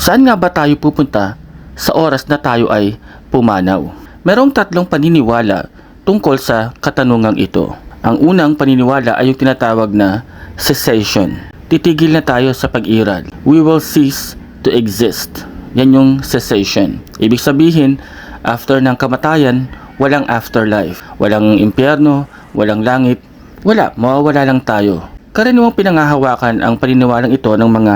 Saan nga ba tayo pupunta sa oras na tayo ay pumanaw? Merong tatlong paniniwala tungkol sa katanungang ito. Ang unang paniniwala ay yung tinatawag na cessation. Titigil na tayo sa pag-iral. We will cease to exist. Yan yung cessation. Ibig sabihin, after ng kamatayan, walang afterlife. Walang impyerno, walang langit. Wala, mawawala lang tayo. Karaniwang pinangahawakan ang paniniwalang ito ng mga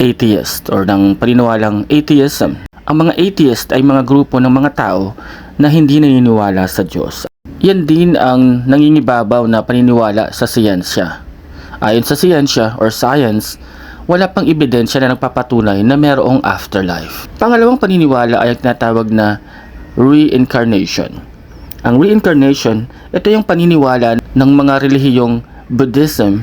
atheist or ng paniniwalang atheism. Ang mga atheist ay mga grupo ng mga tao na hindi naniniwala sa Diyos. Yan din ang nangingibabaw na paniniwala sa siyensya. Ayon sa siyensya or science, wala pang ebidensya na nagpapatunay na mayroong afterlife. Pangalawang paniniwala ay ang tinatawag na reincarnation. Ang reincarnation, ito yung paniniwala ng mga relihiyong Buddhism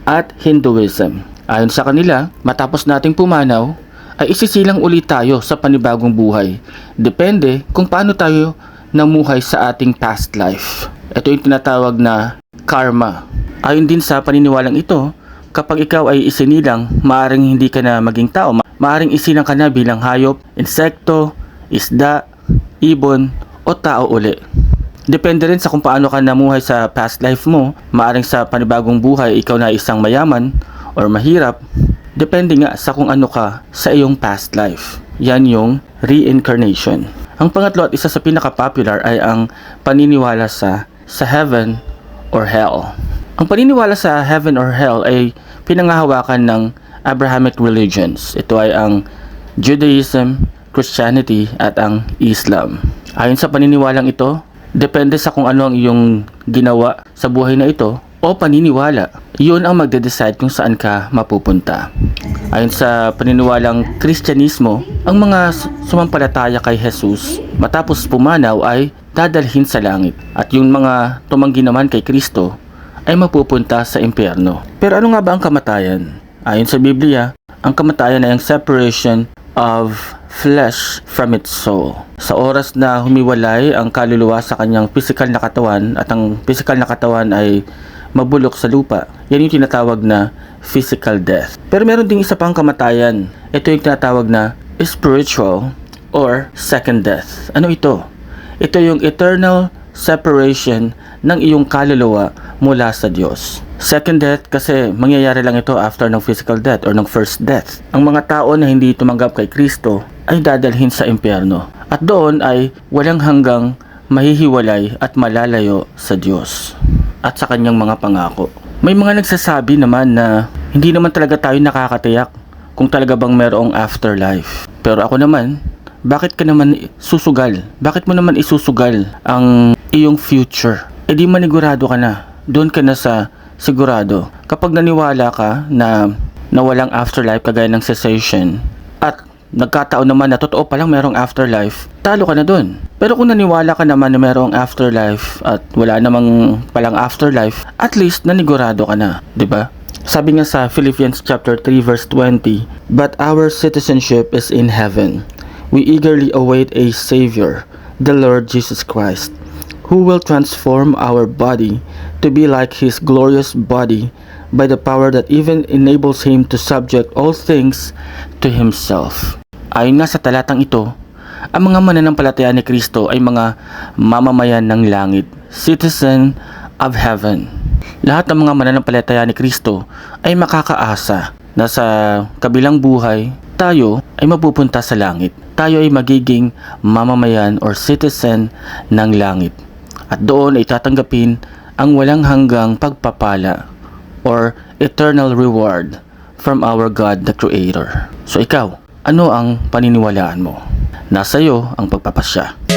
at Hinduism. Ayon sa kanila, matapos nating pumanaw, ay isisilang ulit tayo sa panibagong buhay. Depende kung paano tayo namuhay sa ating past life. Ito yung tinatawag na karma. Ayon din sa paniniwalang ito, kapag ikaw ay isinilang, maaring hindi ka na maging tao. Maaring isilang ka na bilang hayop, insekto, isda, ibon, o tao uli. Depende rin sa kung paano ka namuhay sa past life mo. Maaring sa panibagong buhay, ikaw na isang mayaman or mahirap. Depende nga sa kung ano ka sa iyong past life. Yan yung reincarnation. Ang pangatlo at isa sa pinaka-popular ay ang paniniwala sa heaven or hell. Ang paniniwala sa heaven or hell ay pinangahawakan ng Abrahamic religions. Ito ay ang Judaism, Christianity at ang Islam. Ayon sa paniniwalang ito, depende sa kung ano ang iyong ginawa sa buhay na ito o paniniwala. Yun ang magde-decide kung saan ka mapupunta. Ayon sa paniniwalang Kristyanismo, ang mga sumampalataya kay Jesus matapos pumanaw ay dadalhin sa langit. At yung mga tumanggi naman kay Kristo ay mapupunta sa impyerno. Pero ano nga ba ang kamatayan? Ayon sa Biblia, ang kamatayan ay ang separation of flesh from its soul. Sa oras na humiwalay ang kaluluwa sa kanyang physical na katawan at ang physical na katawan ay mabulok sa lupa, yan yung tinatawag na physical death. Pero meron ding isa pang kamatayan. Ito yung tinatawag na spiritual or second death. Ano ito? Ito yung eternal separation ng iyong kaluluwa mula sa Diyos. Second death kasi mangyayari lang ito after ng physical death or ng first death. Ang mga tao na hindi tumanggap kay Kristo ay dadalhin sa impyerno. At doon ay walang hanggang mahihiwalay at malalayo sa Diyos at sa kanyang mga pangako. May mga nagsasabi naman na hindi naman talaga tayo nakakatiyak kung talaga bang mayroong afterlife. Pero ako naman, bakit ka naman susugal? Bakit mo naman isusugal ang iyong future? E di manigurado ka na. Doon ka na sa sigurado. Kapag naniwala ka na walang afterlife kagaya ng cessation at nagkataon naman na totoo palang merong afterlife, talo ka na doon. Pero kung naniwala ka naman na merong afterlife at wala namang palang afterlife, at least nanigurado ka na, 'di ba? Sabi nga sa Philippians chapter 3 verse 20, "But our citizenship is in heaven. We eagerly await a Savior, the Lord Jesus Christ, who will transform our body to be like His glorious body by the power that even enables Him to subject all things to Himself." Ayon nga sa talatang ito, ang mga mananampalataya ni Kristo ay mga mamamayan ng langit, citizen of heaven. Lahat ng mga mananampalataya ni Kristo ay makakaasa na sa kabilang buhay, tayo ay mapupunta sa langit. Tayo ay magiging mamamayan or citizen ng langit. At doon ay tatanggapin ang walang hanggang pagpapala or eternal reward from our God the Creator. So ikaw, ano ang paniniwalaan mo? Nasa iyo ang pagpapasya.